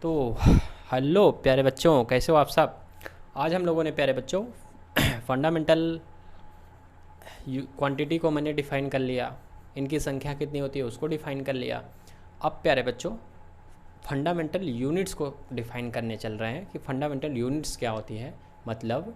तो हेलो प्यारे बच्चों, कैसे हो आप सब। आज हम लोगों ने प्यारे बच्चों फंडामेंटल क्वांटिटी को मैंने डिफ़ाइन कर लिया, इनकी संख्या कितनी होती है उसको डिफ़ाइन कर लिया। अब प्यारे बच्चों फंडामेंटल यूनिट्स को डिफ़ाइन करने चल रहे हैं कि फंडामेंटल यूनिट्स क्या होती है, मतलब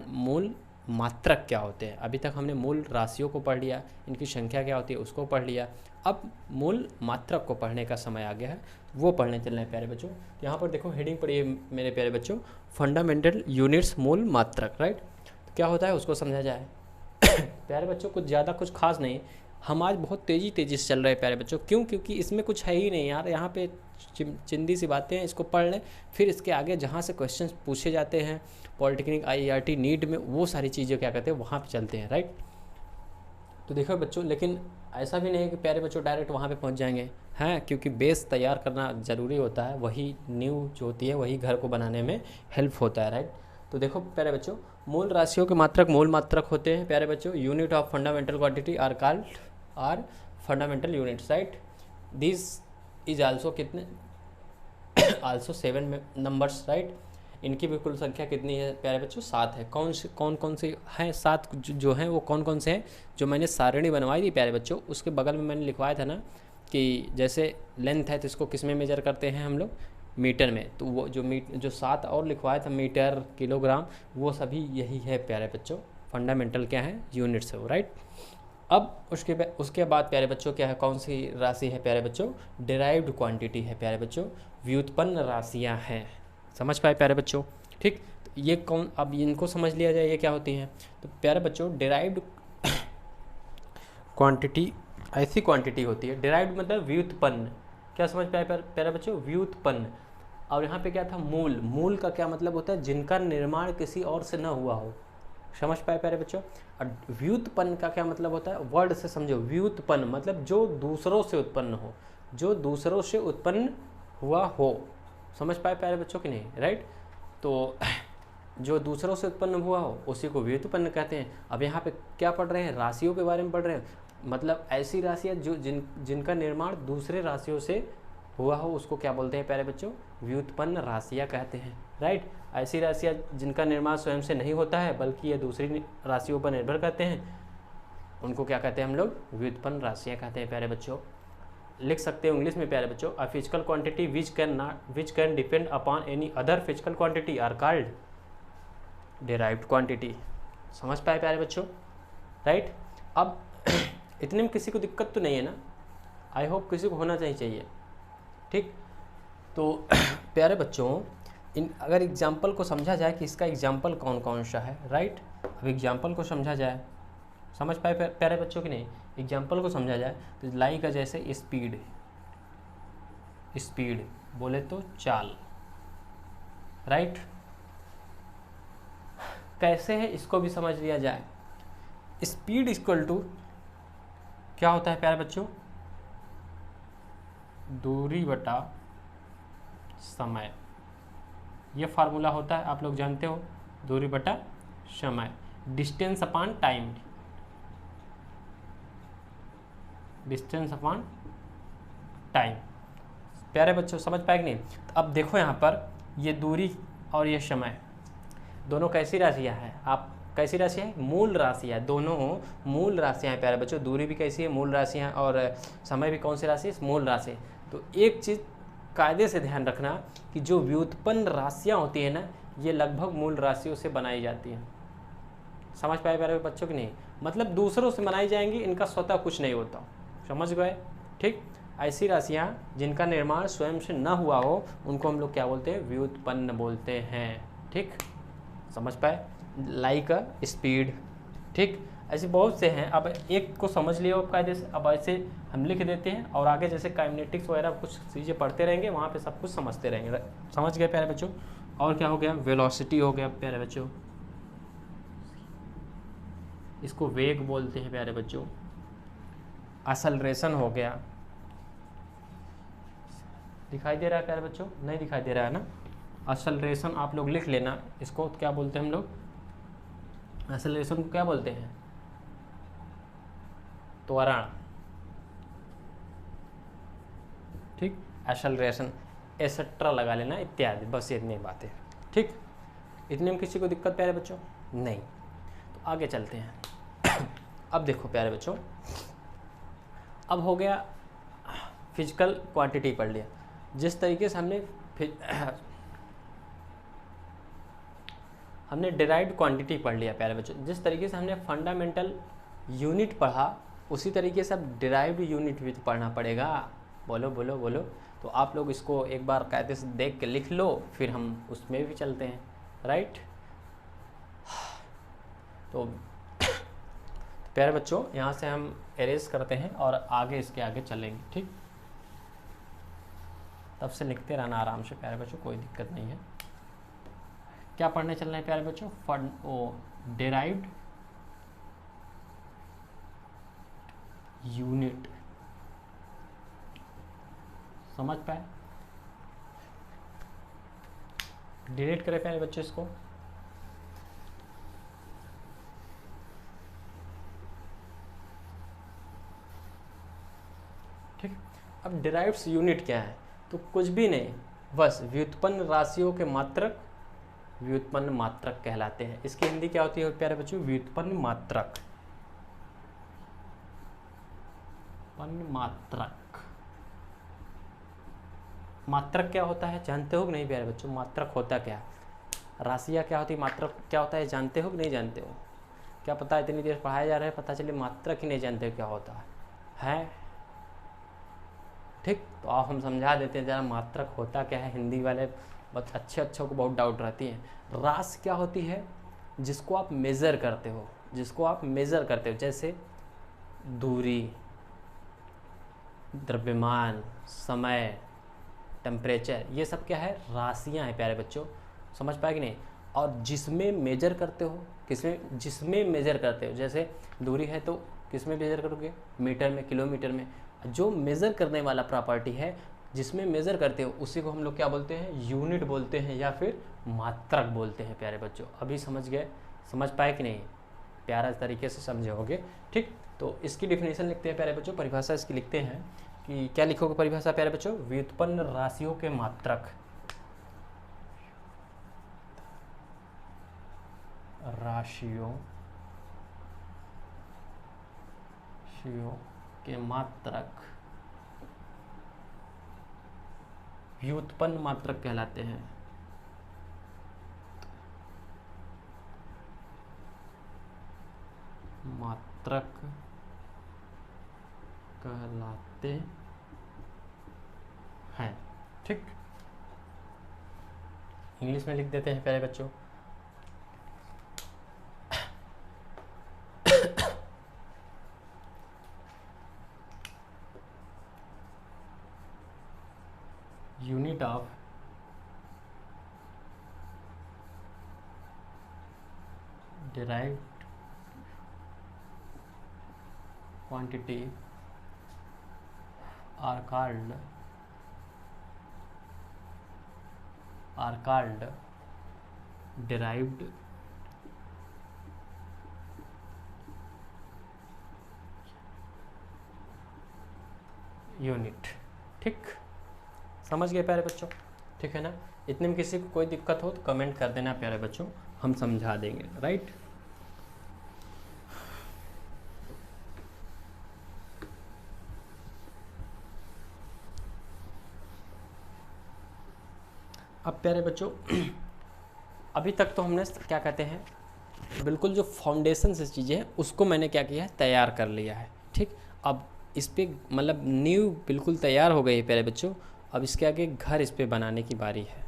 मूल मात्रक क्या होते हैं। अभी तक हमने मूल राशियों को पढ़ लिया, इनकी संख्या क्या होती है उसको पढ़ लिया। अब मूल मात्रक को पढ़ने का समय आ गया है, वो पढ़ने चल रहे हैं प्यारे बच्चों। यहाँ पर देखो हेडिंग पड़ी है मेरे प्यारे बच्चों, फंडामेंटल यूनिट्स मूल मात्रक, राइट। तो क्या होता है उसको समझा जाए। प्यारे बच्चों कुछ ज़्यादा कुछ खास नहीं, हम आज बहुत तेज़ी से चल रहे हैं प्यारे बच्चों। क्यों? क्योंकि इसमें कुछ है ही नहीं यार, यहाँ पे चिंदी सी बातें हैं, इसको पढ़ लें। फिर इसके आगे जहाँ से क्वेश्चंस पूछे जाते हैं पॉलिटेक्निक, आईआईटी, नीट में, वो सारी चीज़ें क्या कहते हैं वहाँ पे चलते हैं, राइट। तो देखो बच्चों, लेकिन ऐसा भी नहीं है कि प्यारे बच्चों डायरेक्ट वहाँ पे पहुँच जाएंगे, हैं, क्योंकि बेस तैयार करना ज़रूरी होता है। वही नींव जो होती है वही घर को बनाने में हेल्प होता है, राइट। तो देखो प्यारे बच्चों, मूल राशियों के मात्रक मूल मात्रक होते हैं प्यारे बच्चों। Unit of fundamental quantity are called are fundamental units, right. This is also कितने आल्सो 7 नंबर्स, राइट। इनकी भी कुल संख्या कितनी है प्यारे बच्चों? 7 है। कौन कौन से हैं 7 जो हैं वो कौन कौन से हैं? जो मैंने सारणी बनवाई थी प्यारे बच्चों, उसके बगल में मैंने लिखवाया था ना कि जैसे लेंथ है तो इसको किस में मेजर करते हैं हम लोग? मीटर में। तो वो जो 7 और लिखवाया था, मीटर, किलोग्राम, वो सभी यही है प्यारे बच्चों। फंडामेंटल क्या है? यूनिट्स है वो, राइट। अब उसके बाद प्यारे बच्चों क्या है, कौन सी राशि है प्यारे बच्चों? डिराइव्ड क्वांटिटी है प्यारे बच्चों, व्युत्पन्न राशियां हैं। समझ पाए प्यारे बच्चों? ठीक। तो ये कौन, अब इनको समझ लिया जाए ये क्या होती हैं। तो प्यारे बच्चों डिराइव्ड क्वांटिटी ऐसी क्वांटिटी होती है, डिराइव्ड मतलब व्युत्पन्न। क्या समझ पाए प्यारे बच्चों? व्युत्पन्न। और यहाँ पे क्या था? मूल। मूल का क्या मतलब होता है? जिनका निर्माण किसी और से न हुआ हो। समझ पाए प्यारे बच्चों? और व्युत्पन्न का क्या मतलब होता है? वर्ड से समझो। व्युत्पन्न मतलब जो दूसरों से उत्पन्न हो, जो दूसरों से उत्पन्न हुआ हो। समझ पाए प्यारे बच्चों कि नहीं, राइट। तो जो दूसरों से उत्पन्न हुआ हो उसी को व्युत्पन्न कहते हैं। अब यहाँ पे क्या पढ़ रहे हैं? राशियों के बारे में पढ़ रहे हैं। मतलब ऐसी राशियाँ जो जिनका निर्माण दूसरे राशियों से हुआ हो उसको क्या बोलते हैं प्यारे बच्चों? व्युत्पन्न राशियाँ कहते हैं, राइट। ऐसी राशियाँ जिनका निर्माण स्वयं से नहीं होता है बल्कि ये दूसरी राशियों पर निर्भर करते हैं, उनको क्या कहते हैं हम लोग? व्युत्पन्न राशियाँ कहते हैं प्यारे बच्चों। लिख सकते हो इंग्लिश में प्यारे बच्चों, a physical quantity which can depend upon any other physical quantity are called derived quantity. समझ पाए प्यारे बच्चों, राइट। अब इतने में किसी को दिक्कत तो नहीं है ना? आई होप किसी को होना चाहिए, ठीक। तो प्यारे बच्चों अगर एग्जाम्पल को समझा जाए कि इसका एग्जाम्पल कौन कौन सा है, राइट। अब एग्जाम्पल को समझा जाए, समझ पाए प्यारे बच्चों की नहीं? एग्जाम्पल को समझा जाए तो लाई का जैसे स्पीड, स्पीड बोले तो चाल, राइट। कैसे है इसको भी समझ लिया जाए। स्पीड इक्वल टू क्या होता है प्यारे बच्चों? दूरी बटा समय। ये फार्मूला होता है, आप लोग जानते हो, दूरी बटा समय, distance upon time, distance upon time. प्यारे बच्चों समझ पाए कि नहीं? तो अब देखो यहाँ पर ये दूरी और ये समय दोनों कैसी राशियाँ हैं? आप कैसी राशि है? मूल राशियाँ, दोनों मूल राशियाँ हैं प्यारे बच्चों। दूरी भी कैसी है? मूल राशियाँ, और समय भी कौन सी राशि है? मूल राशि। तो एक चीज़ कायदे से ध्यान रखना कि जो व्युत्पन्न राशियाँ होती हैं ना, ये लगभग मूल राशियों से बनाई जाती हैं। समझ पाए प्यारे बच्चों की नहीं? मतलब दूसरों से बनाई जाएंगी, इनका स्वतः कुछ नहीं होता। समझ गए? ठीक। ऐसी राशियाँ जिनका निर्माण स्वयं से न हुआ हो उनको हम लोग क्या बोलते हैं? व्युत्पन्न बोलते हैं, ठीक। समझ पाए? लाइक स्पीड, ठीक। ऐसे बहुत से हैं। अब एक को समझ लियो आप कायदे से, अब ऐसे हम लिख देते हैं और आगे जैसे काइनेटिक्स वगैरह कुछ चीज़ें पढ़ते रहेंगे, वहाँ पे सब कुछ समझते रहेंगे। समझ गए प्यारे बच्चों? और क्या हो गया? वेलोसिटी हो गया प्यारे बच्चों, इसको वेग बोलते हैं प्यारे बच्चों। एक्सेलरेशन हो गया, दिखाई दे रहा है प्यारे बच्चों? नहीं दिखाई दे रहा है ना? एक्सेलरेशन आप लोग लिख लेना, इसको क्या बोलते हैं हम लोग? एक्सेलरेशन को क्या बोलते हैं? त्वरण, ठीक। एक्सेलरेशन। एसेट्रा लगा लेना, इत्यादि, बस इतनी बातें। ठीक, इतने में किसी को दिक्कत प्यारे बच्चों? नहीं। तो आगे चलते हैं। अब देखो प्यारे बच्चों, अब हो गया फिजिकल क्वांटिटी पढ़ लिया। जिस तरीके से हमने डिराइव्ड क्वांटिटी पढ़ लिया प्यारे बच्चों, जिस तरीके से हमने फंडामेंटल यूनिट पढ़ा, उसी तरीके से अब डिराइव्ड यूनिट भी तो पढ़ना पड़ेगा। बोलो बोलो बोलो। तो आप लोग इसको एक बार कायदे से देख के लिख लो, फिर हम उसमें भी चलते हैं, राइट। तो प्यारे बच्चों, यहाँ से हम एरेज करते हैं और आगे इसके आगे चलेंगे, ठीक। तब से लिखते रहना आराम से प्यारे बच्चों, कोई दिक्कत नहीं है। क्या पढ़ने चल रहे हैं प्यारे बच्चों? डिराइव्ड यूनिट, समझ पाए? डिलीट करें प्यारे बच्चों इसको। ठीक, अब डिराइव्ड यूनिट क्या है? तो कुछ भी नहीं, बस व्युत्पन्न राशियों के मात्रक व्युत्पन्न मात्रक कहलाते हैं। इसकी हिंदी क्या होती है प्यारे बच्चों? व्युत्पन्न मात्रक। मात्रक, मात्रक क्या होता है जानते हो कि नहीं प्यारे बच्चों? मात्रक होता क्या है? राशियाँ क्या होती है, मात्रक क्या होता है जानते हो कि नहीं जानते हो? क्या पता इतनी देर पढ़ाया जा रहा है, पता चले मात्रक ही नहीं जानते हो क्या होता है? ठीक, तो आप हम समझा देते हैं जरा मात्रक होता क्या है। हिंदी वाले बहुत अच्छे को बहुत डाउट रहती है। राशि क्या होती है? जिसको आप मेज़र करते हो, जिसको आप मेज़र करते हो, जैसे दूरी, द्रव्यमान, समय, टेम्परेचर, ये सब क्या है? राशियाँ हैं प्यारे बच्चों, समझ पाए कि नहीं? और जिसमें मेजर करते हो, जिसमें मेजर करते हो, जैसे दूरी है तो किसमें मेजर करोगे? मीटर में, किलोमीटर में। जो मेज़र करने वाला प्रॉपर्टी है, जिसमें मेज़र करते हो, उसी को हम लोग क्या बोलते हैं? यूनिट बोलते हैं या फिर मात्रक बोलते हैं प्यारे बच्चों। अभी समझ गए? समझ पाए कि नहीं? प्यारा तरीके से समझे होगे, ठीक। तो इसकी डिफिनेशन लिखते हैं प्यारे बच्चों, परिभाषा इसकी लिखते हैं कि क्या लिखोगे परिभाषा प्यारे बच्चों? व्युत्पन्न राशियों के मात्रक, राशियों के मात्रक व्युत्पन्न मात्रक कहलाते हैं। मात्रक कहलाते हैं, ठीक। इंग्लिश में लिख देते हैं प्यारे बच्चों। Unit of derived quantity are called derived unit, ठीक। समझ गए प्यारे बच्चों? ठीक है ना? इतने में किसी को कोई दिक्कत हो तो कमेंट कर देना प्यारे बच्चों, हम समझा देंगे, राइट। अब प्यारे बच्चों, अभी तक तो हमने क्या कहते हैं, बिल्कुल जो फाउंडेशन से चीज़ें हैं उसको मैंने क्या किया है? तैयार कर लिया है, ठीक। अब इस पर मतलब नींव बिल्कुल तैयार हो गई है प्यारे बच्चों। अब इसके आगे घर इस पर बनाने की बारी है,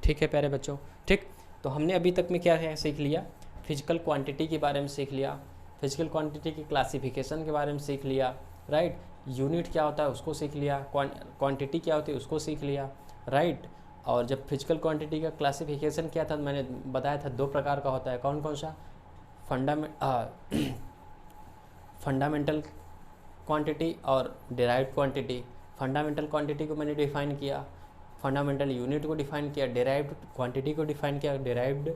ठीक है प्यारे बच्चों, ठीक। तो हमने अभी तक में क्या सीख लिया? फिजिकल क्वांटिटी के बारे में सीख लिया, फिजिकल क्वांटिटी की क्लासिफिकेशन के बारे में सीख लिया, राइट। यूनिट क्या होता है उसको सीख लिया, क्वांटिटी क्या होती है उसको सीख लिया, राइट। और जब फिजिकल क्वांटिटी का क्लासिफिकेशन किया था तो मैंने बताया था 2 प्रकार का होता है। कौन कौन सा? फंडामेंटल क्वांटिटी और डिराइव्ड क्वांटिटी। फंडामेंटल क्वांटिटी को मैंने डिफाइन किया, फंडामेंटल यूनिट को डिफाइन किया, डिराइव्ड क्वांटिटी को डिफाइन किया, डिराइव्ड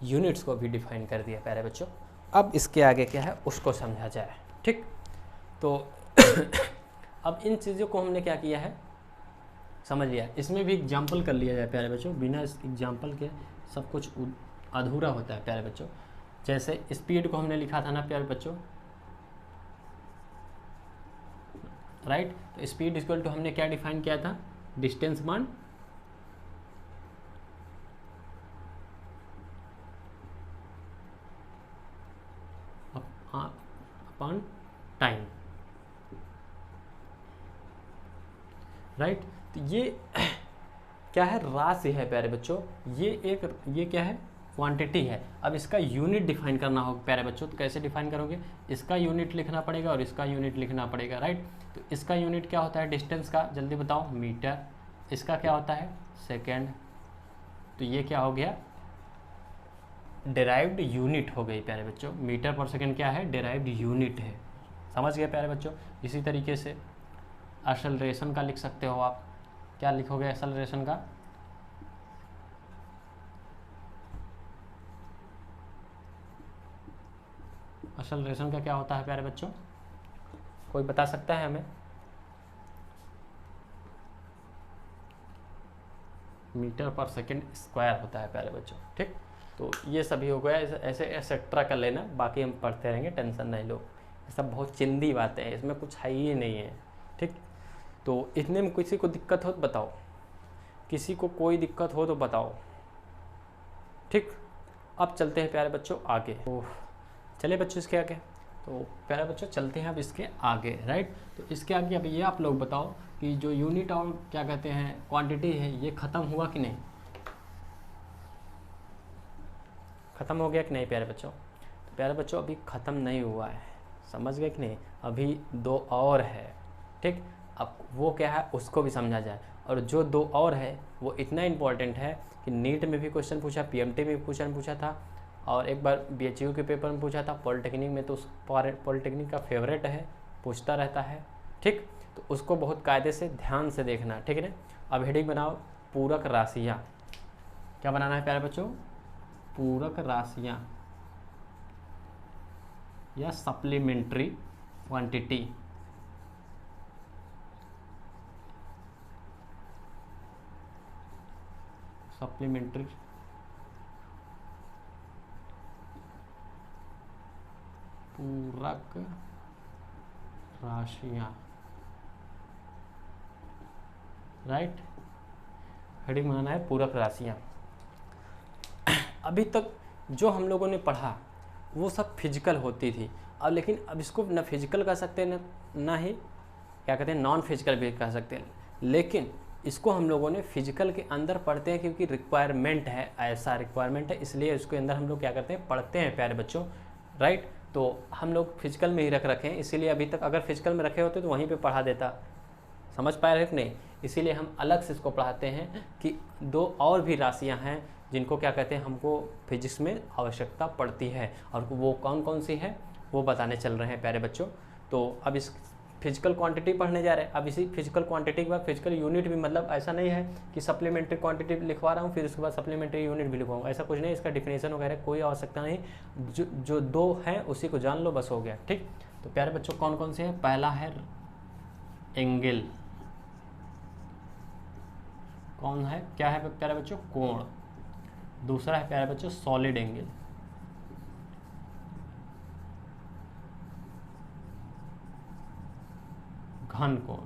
यूनिट्स को भी डिफाइन कर दिया प्यारे बच्चों। अब इसके आगे क्या है उसको समझा जाए, ठीक। तो अब इन चीज़ों को हमने क्या किया है? समझ लिया। इसमें भी एग्जाम्पल कर लिया जाए प्यारे बच्चों, बिना इस एग्जाम्पल के सब कुछ अधूरा होता है प्यारे बच्चों। जैसे स्पीड को हमने लिखा था ना प्यारे बच्चों, राइट। तो स्पीड इक्वल टू हमने क्या डिफाइन किया था, डिस्टेंस मान अपॉन टाइम, राइट। तो ये क्या है, राशि है प्यारे बच्चों, ये क्या है, क्वांटिटी है। अब इसका यूनिट डिफाइन करना होगा प्यारे बच्चों, तो कैसे डिफाइन करोगे, इसका यूनिट लिखना पड़ेगा और इसका यूनिट लिखना पड़ेगा, राइट। तो इसका यूनिट क्या होता है डिस्टेंस का, जल्दी बताओ, मीटर। इसका क्या होता है, सेकेंड। तो ये क्या हो गया, डेराइव्ड यूनिट हो गई प्यारे बच्चों। मीटर पर सेकेंड क्या है, डेराइव्ड यूनिट है। समझ गए प्यारे बच्चों। इसी तरीके से एक्सेलरेशन का लिख सकते हो आप, क्या लिखोगे एक्सेलरेशन का, एक्सेलरेशन का क्या होता है प्यारे बच्चों, कोई बता सकता है हमें, मीटर पर सेकेंड स्क्वायर होता है प्यारे बच्चों, ठीक। तो ये सभी हो गया, ऐसे एक्सेट्रा कर लेना, बाकी हम पढ़ते रहेंगे, टेंशन नहीं लो। ये सब बहुत चिंदी बातें हैं, इसमें कुछ है ही नहीं है, ठीक। तो इतने में किसी को दिक्कत हो तो बताओ, किसी को कोई दिक्कत हो तो बताओ, ठीक। अब चलते हैं प्यारे बच्चों आगे। तो चले बच्चों इसके आगे, तो प्यारे बच्चों चलते हैं अब इसके आगे, राइट। तो इसके आगे अब ये आप लोग बताओ कि जो यूनिट और क्या कहते हैं क्वांटिटी है, ये ख़त्म हुआ कि नहीं, ख़त्म हो गया कि नहीं प्यारे बच्चों। तो प्यारे बच्चों अभी ख़त्म नहीं हुआ है, समझ गए कि नहीं, अभी दो और है, ठीक। अब वो क्या है उसको भी समझा जाए, और जो दो और है वो इतना इम्पोर्टेंट है कि नीट में भी क्वेश्चन पूछा, पीएमटी में भी क्वेश्चन पूछा था, और एक बार बीएचयू के पेपर में पूछा था, पॉलिटेक्निक में तो उस पॉलिटेक्निक का फेवरेट है, पूछता रहता है, ठीक। तो उसको बहुत कायदे से ध्यान से देखना, ठीक है। अब हेडिंग बनाओ, पूरक राशियाँ। क्या बनाना है प्यारे बच्चों, पूरक राशियाँ या सप्लीमेंट्री क्वांटिटी। सप्लीमेंट्री पूरक राशियाँ, राइट। हेडिंग बनाना है पूरक राशियाँ। अभी तक जो हम लोगों ने पढ़ा वो सब फिजिकल होती थी, अब लेकिन अब इसको ना फिजिकल कह सकते हैं ना ही क्या कहते हैं नॉन फिजिकल भी कह सकते हैं, लेकिन इसको हम लोगों ने फिजिकल के अंदर पढ़ते हैं क्योंकि रिक्वायरमेंट है, ऐसा रिक्वायरमेंट है, इसलिए इसके अंदर हम लोग क्या करते हैं पढ़ते हैं प्यारे बच्चों, राइट। तो हम लोग फिजिकल में ही रखे हैं, इसीलिए अभी तक अगर फिजिकल में रखे होते तो वहीं पे पढ़ा देता, समझ पा रहे हैं कि नहीं। इसीलिए हम अलग से इसको पढ़ाते हैं कि दो और भी राशियां हैं जिनको क्या कहते हैं हमको फिजिक्स में आवश्यकता पड़ती है, और वो कौन कौन सी है वो बताने चल रहे हैं प्यारे बच्चों। तो अब इस फिजिकल क्वांटिटी पढ़ने जा रहे हैं। अब इसी फिजिकल क्वांटिटी के बाद फिजिकल यूनिट भी, मतलब ऐसा नहीं है कि सप्लीमेंट्री क्वांटिटी लिखवा रहा हूँ फिर उसके बाद सप्लीमेंट्री यूनिट भी लिखवाऊंगा, ऐसा कुछ नहीं। इसका डिफिनेशन वगैरह कोई आवश्यकता नहीं, जो दो हैं उसी को जान लो बस हो गया, ठीक। तो प्यारे बच्चों कौन कौन से हैं, पहला है एंगल, कौन है, क्या है प्यारे बच्चों, कोण। दूसरा है प्यारे बच्चों सॉलिड एंगल, घन कोण।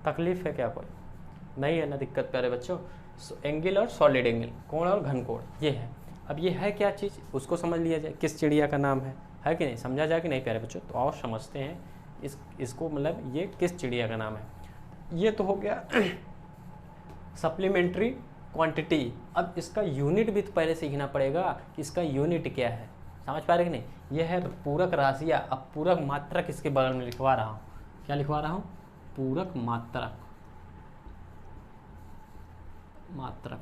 तकलीफ है क्या, कोई नहीं है ना दिक्कत प्यारे बच्चों। एंगल और सॉलिड एंगल, कोण और घन कोण, ये है। अब ये है क्या चीज़ उसको समझ लिया जाए, किस चिड़िया का नाम है कि नहीं, समझा जाए कि नहीं प्यारे बच्चों। तो और समझते हैं इसको, मतलब ये किस चिड़िया का नाम है। ये तो हो गया सप्लीमेंट्री क्वांटिटी। अब इसका यूनिट भी तो पहले सीखना पड़ेगा कि इसका यूनिट क्या है, समझ पा रहे कि नहीं। ये है पूरक राशियाँ। अब पूरक मात्रक इसके बगल में लिखवा रहा हूँ, क्या लिखवा रहा हूँ, पूरक मात्रक,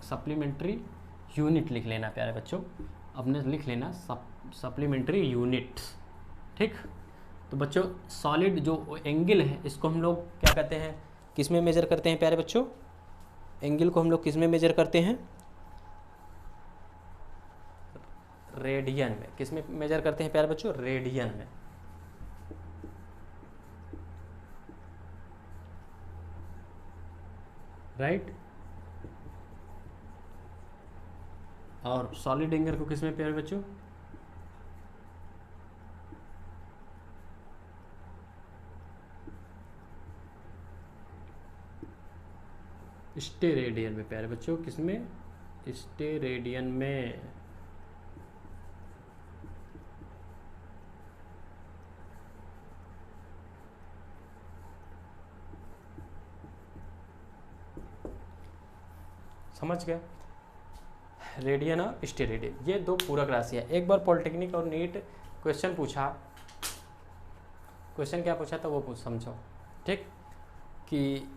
सप्लीमेंट्री यूनिट लिख लेना प्यारे बच्चों, अपने लिख लेना सप्लीमेंट्री यूनिट्स, ठीक। तो बच्चों सॉलिड जो एंगल है इसको हम लोग क्या कहते हैं, किस में मेजर करते हैं प्यारे बच्चों, एंगल को हम लोग किस में मेजर करते हैं, रेडियन में। किस में मेजर करते हैं प्यारे बच्चों? रेडियन में। राइट। और सॉलिड एंगल को किस में प्यारे बच्चों? स्टेरेडियन में प्यारे बच्चों। किस में? स्टेरेडियन में। समझ गए? रेडियन और स्टेरेडियन, ये दो पूरक राशि है। एक बार पॉलिटेक्निक और नीट क्वेश्चन पूछा, क्वेश्चन क्या पूछा था वो पूछ समझो, ठीक? कि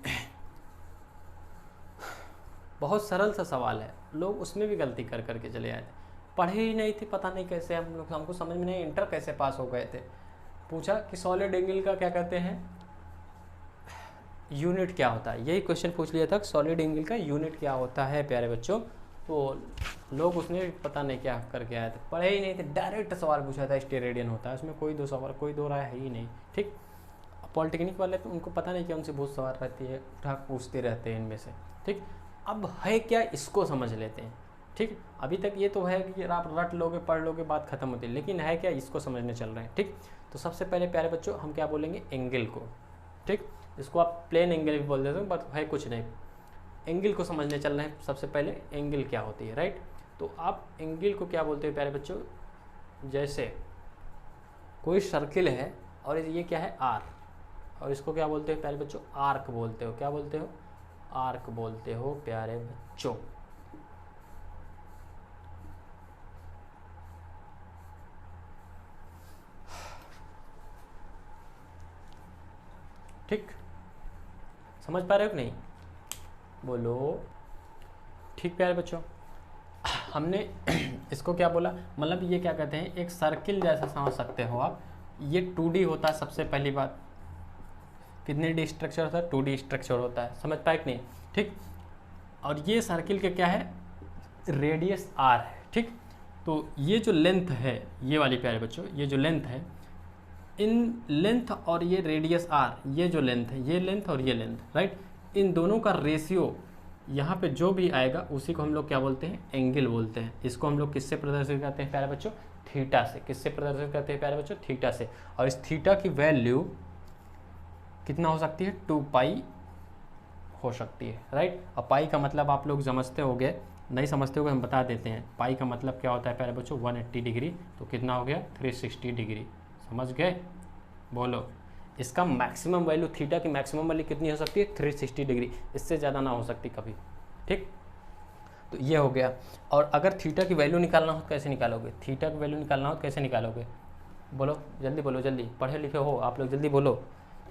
बहुत सरल सा सवाल है, लोग उसमें भी गलती कर करके चले आए थे, पढ़े ही नहीं थे, पता नहीं कैसे हम लोग, हमको समझ में नहीं इंटर कैसे पास हो गए थे। पूछा कि सॉलिड एंगल का क्या कहते हैं, यूनिट क्या होता है, यही क्वेश्चन पूछ लिया था, सॉलिड एंगल का यूनिट क्या होता है प्यारे बच्चों। तो लोग उसमें पता नहीं क्या करके आए थे, पढ़े ही नहीं थे, डायरेक्ट सवाल पूछा था स्टेरेडियन होता है, उसमें कोई दो सवाल, कोई दो राय है ही नहीं, ठीक? पॉलिटेक्निक वाले तो उनको पता नहीं कि उनसे बहुत सवाल रहती है, उठा पूछते रहते हैं इनमें से, ठीक? अब है क्या, इसको समझ लेते हैं, ठीक? अभी तक ये तो है कि आप रट लोगे, पढ़ लोगे, बात खत्म होती है, लेकिन है क्या, इसको समझने चल रहे हैं, ठीक? तो सबसे पहले प्यारे बच्चों हम क्या बोलेंगे, एंगल को, ठीक? इसको आप प्लेन एंगल भी बोल देते हो, बट है कुछ नहीं, एंगल को समझने चल रहे हैं। सबसे पहले एंगल क्या होती है, राइट? तो आप एंगल को क्या बोलते हो प्यारे बच्चों, जैसे कोई सर्किल है और ये क्या है, आर, और इसको क्या बोलते हो प्यारे बच्चों, आर्क बोलते हो। क्या बोलते हो? आर्क बोलते हो प्यारे बच्चों। ठीक, समझ पा रहे हो कि नहीं? बोलो। ठीक प्यारे बच्चों, हमने इसको क्या बोला, मतलब ये क्या कहते हैं, एक सर्किल जैसा समझ सकते हो आप। ये 2D होता है, सबसे पहली बात। कितने डी स्ट्रक्चर होता है? 2D स्ट्रक्चर होता है, समझ पाए कि नहीं? ठीक। और ये सर्किल का क्या है, रेडियस आर है, ठीक। तो ये जो लेंथ है, ये वाली प्यारे बच्चों, ये जो लेंथ है, इन लेंथ और ये रेडियस आर, ये जो लेंथ है, ये लेंथ और ये लेंथ, राइट, इन दोनों का रेशियो यहाँ पे जो भी आएगा उसी को हम लोग क्या बोलते हैं, एंगल बोलते हैं। इसको हम लोग किससे प्रदर्शित करते हैं प्यारे बच्चों, थीटा से। किससे प्रदर्शित करते हैं प्यारे बच्चों, थीटा से। और इस थीटा की वैल्यू कितना हो सकती है, 2 पाई हो सकती है, राइट। और पाई का मतलब आप लोग समझते होंगे, नहीं समझते होगे हम बता देते हैं। पाई का मतलब क्या होता है प्यारे बच्चों, 180 डिग्री। तो कितना हो गया, 360 डिग्री। समझ गए? बोलो। इसका मैक्सिमम वैल्यू, थीटा की मैक्सिमम वैल्यू कितनी हो सकती है, 360 डिग्री। इससे ज़्यादा ना हो सकती कभी, ठीक। तो ये हो गया। और अगर थीटा की वैल्यू निकालना हो तो कैसे निकालोगे, थीटा की वैल्यू निकालना हो तो कैसे निकालोगे, बोलो जल्दी बोलो, जल्दी, पढ़े लिखे हो आप लोग, जल्दी बोलो,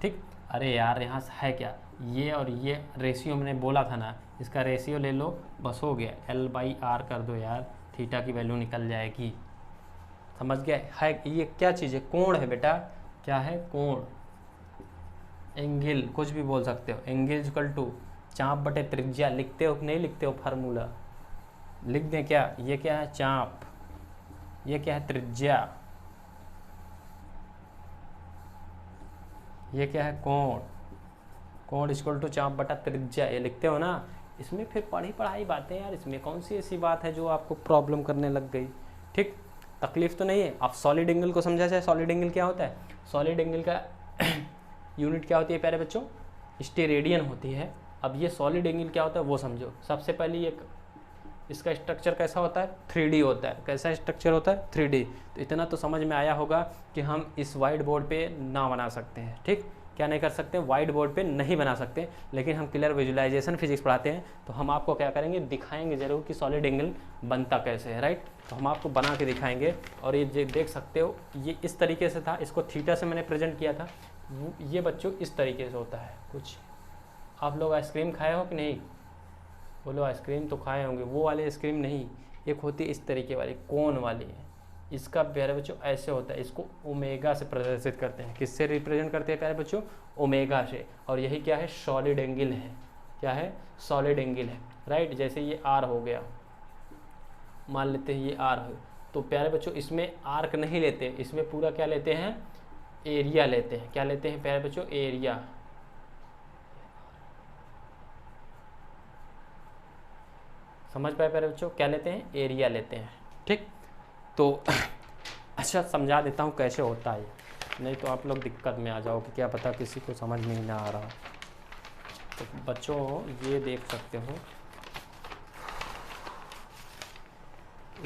ठीक। अरे यार यहाँ से है क्या, ये और ये रेशियो मैंने बोला था ना, इसका रेशियो ले लो, बस हो गया, L/R कर दो यार, थीटा की वैल्यू निकल जाएगी। समझ गए? है ये क्या चीज़ है, कोण है बेटा। क्या है, कोण, एंगल, कुछ भी बोल सकते हो। एंगल इक्वल टू चाप बटे त्रिज्या। लिखते हो कि नहीं लिखते हो, फार्मूला लिख दें क्या? ये क्या है, चाप, ये क्या है, त्रिज्या, ये क्या है, कोण। कोण इक्वल टू चाप बटा त्रिज्या, ये लिखते हो ना। इसमें फिर पढ़ाई बातें यार, इसमें कौन सी ऐसी बात है जो आपको प्रॉब्लम करने लग गई, ठीक। तकलीफ तो नहीं है। आप सॉलिड एंगल को समझा जाए, सॉलिड एंगल क्या होता है, सॉलिड एंगल का यूनिट क्या होती है प्यारे बच्चों, स्टेरेडियन होती है। अब ये सॉलिड एंगल क्या होता है वो समझो। सबसे पहले ये इसका स्ट्रक्चर कैसा होता है, 3D होता है। कैसा स्ट्रक्चर होता है, 3D। तो इतना तो समझ में आया होगा कि हम इस वाइट बोर्ड पे ना बना सकते हैं, ठीक। क्या नहीं कर सकते, वाइट बोर्ड पे नहीं बना सकते, लेकिन हम क्लियर विजुअलाइजेशन फिजिक्स पढ़ाते हैं, तो हम आपको क्या करेंगे, दिखाएंगे जरूर कि सॉलिड एंगल बनता कैसे है, राइट। तो हम आपको बना के दिखाएंगे। और ये देख सकते हो, ये इस तरीके से था, इसको थीटा से मैंने प्रेजेंट किया था। ये बच्चों इस तरीके से होता है कुछ। आप लोग आइसक्रीम खाए हो कि नहीं, बोलो। आइसक्रीम तो खाए होंगे, वो वाले आइसक्रीम नहीं, एक होती है इस तरीके वाली, कोन वाली है। इसका प्यारे बच्चों ऐसे होता है, इसको ओमेगा से प्रदर्शित करते हैं। किससे रिप्रेजेंट करते हैं प्यारे बच्चों, ओमेगा से। और यही क्या है, सॉलिड एंगल है। क्या है, सॉलिड एंगल है, राइट। जैसे ये आर हो गया, मान लेते हैं ये आर है, तो प्यारे बच्चों इसमें आर्क नहीं लेते, इसमें पूरा क्या लेते हैं, एरिया लेते हैं। क्या लेते हैं प्यारे बच्चों, एरिया। समझ पाए प्यारे बच्चों, क्या लेते हैं, एरिया लेते हैं। ठीक, तो अच्छा समझा देता हूँ कैसे होता है, नहीं तो आप लोग दिक्कत में आ जाओ कि क्या पता किसी को समझ में ही ना आ रहा। तो बच्चों ये देख सकते हो,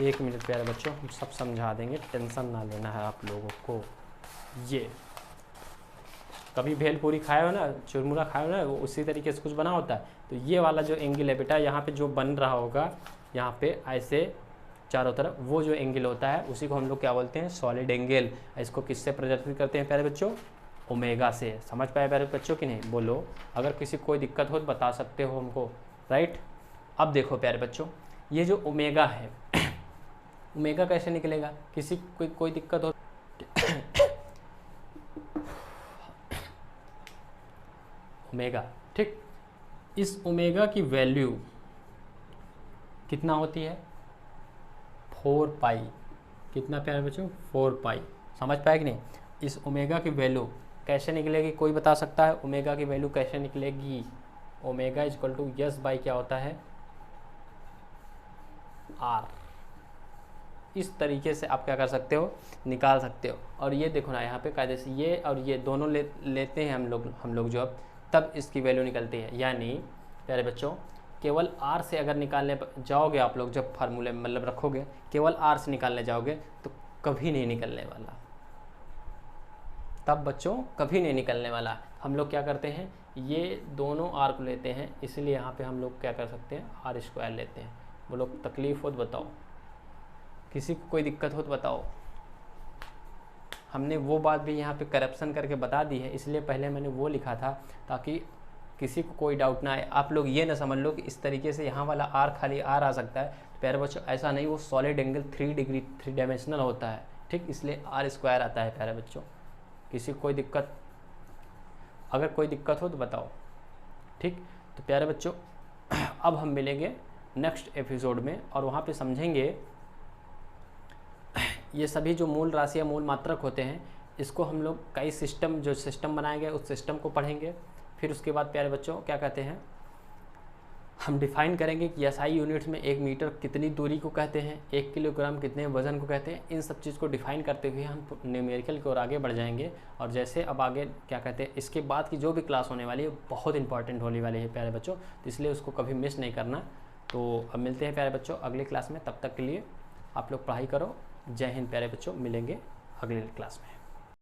1 मिनट प्यारे बच्चों, हम सब समझा देंगे, टेंशन ना लेना है आप लोगों को। ये कभी भेलपूरी खाए हो ना, चुरमुरा खाए हो ना, वो उसी तरीके से कुछ बना होता है। तो ये वाला जो एंगल है बेटा, यहाँ पे जो बन रहा होगा, यहाँ पे ऐसे चारों तरफ, वो जो एंगल होता है उसी को हम लोग क्या बोलते हैं, सॉलिड एंगल। इसको किससे प्रदर्शित करते हैं प्यारे बच्चों, ओमेगा से। समझ पाए प्यारे बच्चों कि नहीं, बोलो। अगर किसी को कोई दिक्कत हो तो बता सकते हो हमको, राइट। अब देखो प्यारे बच्चों, ये जो ओमेगा है, ओमेगा कैसे निकलेगा, किसी कोई दिक्कत हो ओमेगा, ठीक। इस ओमेगा की वैल्यू कितना होती है, 4 पाई। कितना प्यारे बच्चों, 4 पाई। समझ पाए कि नहीं। इस ओमेगा की वैल्यू कैसे निकलेगी, कोई बता सकता है ओमेगा की वैल्यू कैसे निकलेगी। Omega is equal to yes by क्या होता है, आर। इस तरीके से आप क्या कर सकते हो, निकाल सकते हो। और ये देखो ना, यहाँ पे कायदे से ये और ये दोनों लेते हैं हम लोग जो, तब इसकी वैल्यू निकलती है। यानी प्यारे बच्चों केवल आर से अगर निकालने जाओगे आप लोग, जब फार्मूले में मतलब रखोगे, केवल आर से निकालने जाओगे तो कभी नहीं निकलने वाला, तब बच्चों कभी नहीं निकलने वाला। हम लोग क्या करते हैं, ये दोनों आर को लेते हैं, इसलिए यहाँ पे हम लोग क्या कर सकते हैं, आर स्क्वायर लेते हैं। वो लोग तकलीफ हो तो बताओ, किसी को कोई दिक्कत हो तो बताओ। हमने वो बात भी यहाँ पे करप्शन करके बता दी है, इसलिए पहले मैंने वो लिखा था ताकि किसी को कोई डाउट ना आए। आप लोग ये ना समझ लो कि इस तरीके से यहाँ वाला आर खाली आर आ सकता है। तो प्यारे बच्चों ऐसा नहीं, वो सॉलिड एंगल 3 डिग्री 3 डायमेंशनल होता है, ठीक, इसलिए आर स्क्वायर आता है प्यारे बच्चों। किसी को कोई दिक्कत, अगर कोई दिक्कत हो तो बताओ, ठीक। तो प्यारे बच्चों अब हम मिलेंगे नेक्स्ट एपिसोड में और वहाँ पे समझेंगे ये सभी जो मूल राशि या मूल मात्रक होते हैं, इसको हम लोग कई सिस्टम, जो सिस्टम बनाए गए उस सिस्टम को पढ़ेंगे। फिर उसके बाद प्यारे बच्चों क्या कहते हैं, हम डिफाइन करेंगे कि एसआई यूनिट्स में 1 मीटर कितनी दूरी को कहते हैं, 1 किलोग्राम कितने वजन को कहते हैं। इन सब चीज़ को डिफाइन करते हुए हम न्यूमेरिकल की ओर आगे बढ़ जाएंगे। और जैसे अब आगे क्या कहते हैं, इसके बाद की जो भी क्लास होने वाली है बहुत इंपॉर्टेंट होने वाली है प्यारे बच्चों, तो इसलिए उसको कभी मिस नहीं करना। तो अब मिलते हैं प्यारे बच्चों अगली क्लास में, तब तक के लिए आप लोग पढ़ाई करो। जय हिंद प्यारे बच्चों, मिलेंगे अगली क्लास में।